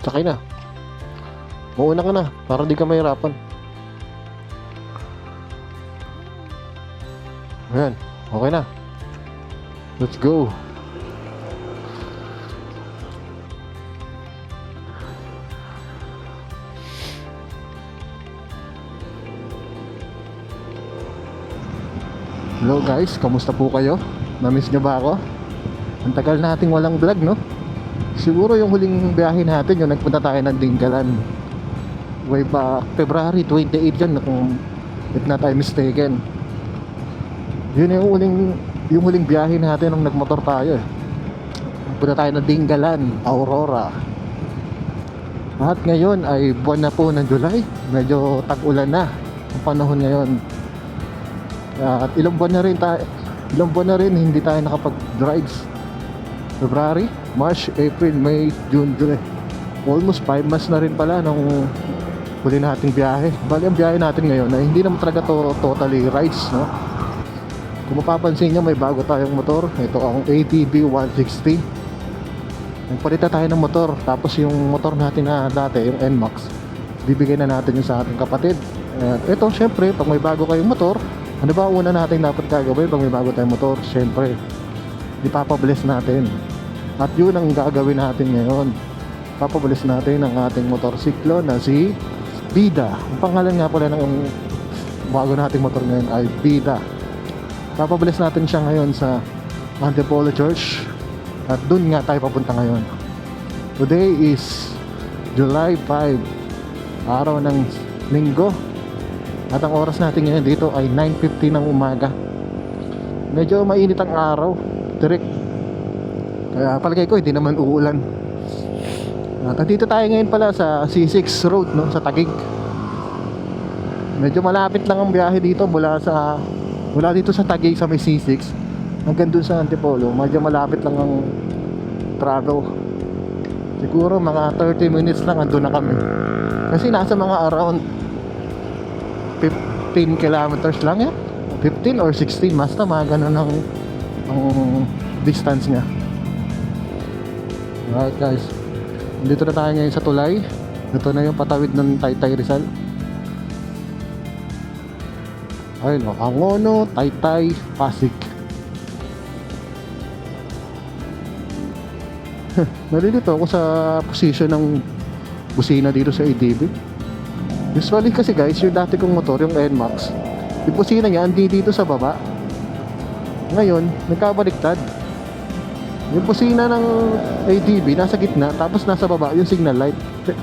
Sakay na. Mauna ka na para di ka mahirapan. Ayan, okay na. Let's go. Hello guys, kamusta po kayo? Na-miss nyo ba ako? Ang tagal nating walang vlog, no? Siguro yung huling biyahe natin, yung nagpunta tayo ng Dingalan way back February 28 yan, kung if not I'm mistaken. Yun yung huling biyahe natin nung nagmotor tayo eh. Nagpunta tayo ng Dingalan, Aurora. At ngayon ay buwan na po ng July. Medyo tag-ulan na ang panahon ngayon. At ilang buwan na rin hindi tayo nakapag-drives. February, March, April, May, June, July. Almost 5 months na rin pala nung huli nating biyahe. Bali ang biyahe natin ngayon ay hindi naman talaga to totally rides, no? Kung mapapansin nyo, may bago tayong motor. Ito ang ATV 160. Nagpalitan tayo ng motor. Tapos yung motor natin na dati, yung NMAX, bibigay na natin yung sa ating kapatid. At ito, syempre, pag may bago kayong motor, ano ba una natin dapat gagawin pag may bago tayong motor? Siyempre, ipapabless natin. At yun ang gagawin natin ngayon. Ipapabless natin ang ating motorsiklo na si Bida. Ang pangalan nga pala ng bago nating motor ngayon ay Bida. Ipapabless natin siya ngayon sa Antipolo Church. At dun nga tayo papunta ngayon. Today is July 5, araw ng Linggo. At ang oras natin ngayon dito ay 9:50 ng umaga. Medyo mainit ang araw, tirik. Kaya palagay ko hindi naman uulan. At dito tayo ngayon pala sa C6 Road, no, sa Taguig. Medyo malapit lang ang biyahe dito mula dito sa Taguig sa may C6 hanggang dun sa Antipolo. Medyo malapit lang ang travel. Siguro mga 30 minutes lang andun na kami. Kasi nasa mga around 15 kilometers lang yan, 15 or 16, basta mga ganun ang distance nya. Alright guys, dito na tayo ngayon sa tulay. Ito na yung patawid ng Taytay Rizal. Ayun o, Angono, Taytay, Pasig. Nalilito ako sa position ng busina dito sa ADB. Usually kasi guys, yung dati kong motor, yung NMAX, yung busina niya hindi dito sa baba. Ngayon, nagkabaliktad. Yung busina ng ADB nasa gitna, tapos nasa baba yung signal light.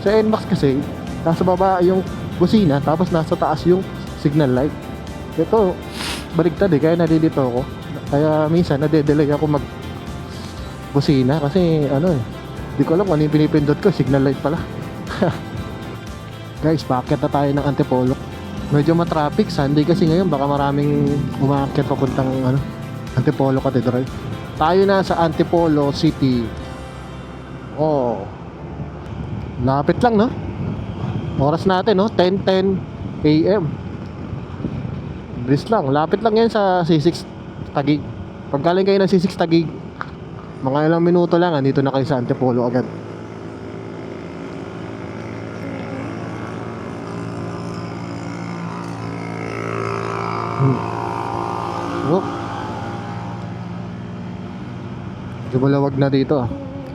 Sa NMAX kasi, nasa baba yung busina, tapos nasa taas yung signal light. Ito, baliktad eh, kaya nalilito ako. Kaya minsan, nade-delay ako mag busina kasi hindi ko alam kung ano yung pinipindot ko, signal light pala. Guys, bakit na tayo ng Antipolo? Medyo matraffic, Sunday kasi ngayon, baka maraming umaakit papuntang Antipolo Cathedral. Tayo na sa Antipolo City. Oh, lapit lang, no? Oras natin, no? 10:10 AM. Bilis lang, lapit lang yan sa C6 Taguig. Pag galing kayo ng C6 Taguig, mga ilang minuto lang, andito na kayo sa Antipolo agad. Oh. Medyo malawag na dito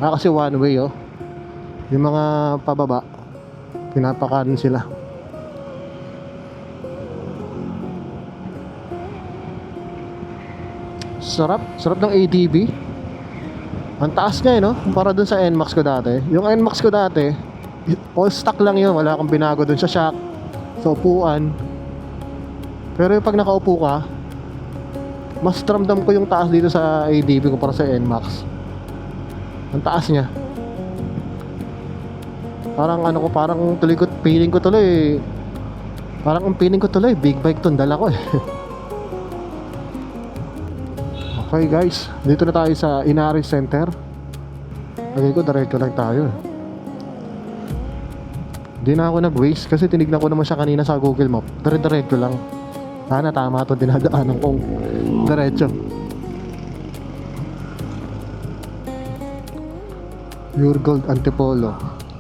kasi one way yung mga pababa pinapakanan sila. Sarap ng ATV. Ang taas nga para dun sa NMAX ko dati. Yung NMAX ko dati all stock lang yun, wala akong binago dun sa shock, sa upuan. Pero yung pag nakaupo ka, mas ramdam ko yung taas dito sa ADB kumpara sa NMAX. Ang taas niya. Parang parang tuloy ko, feeling ko tuloy, big bike tong dala ko eh. Okay guys, dito na tayo sa Inari Center. Lagay ko, diretso lang tayo. Hindi na ako nag-waste kasi tinignan ko naman siya kanina sa Google Map. Diretso lang. Sana tama ito dinadaanan kong diretso. Pure Gold Antipolo.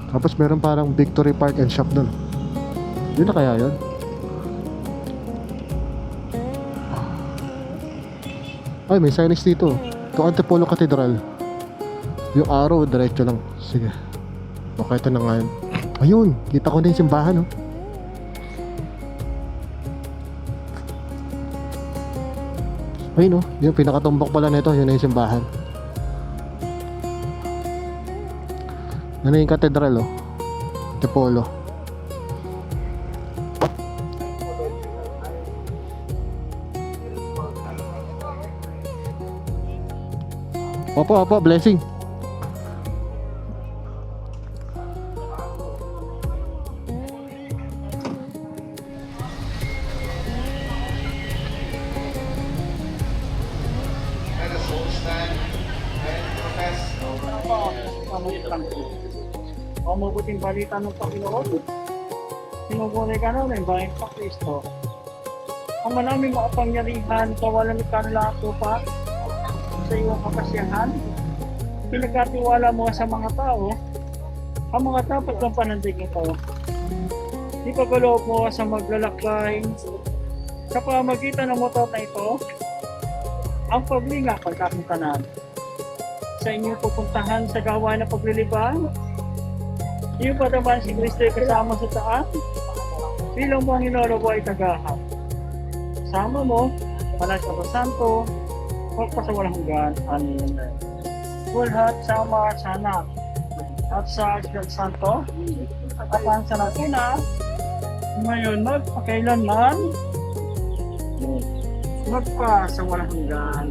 Tapos meron parang Victory Park and Shop dun. Yun na kaya yun? Ay, may signage dito. Ito Antipolo Cathedral. Yung araw, diretso lang. Sige. Okay, ito na nga yun. Ayun, kita ko na yung simbahan, oh. Ayun, oh. Yung pinakatumbok pala nito, yun na yung simbahan. Yan na yung katedral, oh. Antipolo. Opo, blessing. O mabuting balita ng Panginoon. Sinubunay ka na ng bayan pa Kristo. Ang maraming makapangyarihan, kawalan ka ng lahat pa sa iyong kapasyahan. Pinagkatiwala mo sa mga tao, ang mga dapat ng panandigin ko. Ipagkaloob mo sa maglalakbay sa pamagitan ng motor na ito, ang paglinga pagkakuntanan. Sa inyong pupuntahan sa gawain na paglilibang, iyo pa naman si Kristo ay kasama sa taas, bilang mo ang inorobo ay tagahap. Kasama mo, Manas na Santo, magpasawalang hanggan. Amen. Bulhat sama sana at sa Espiritu Santo, at ang sa natina, ngayon magpakailanman, magpasawalang hanggan.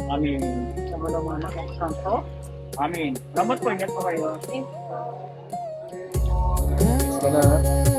Amen. Sa malaman ng Santo. Amen. Salamat po, ingat po kayo. Salamat.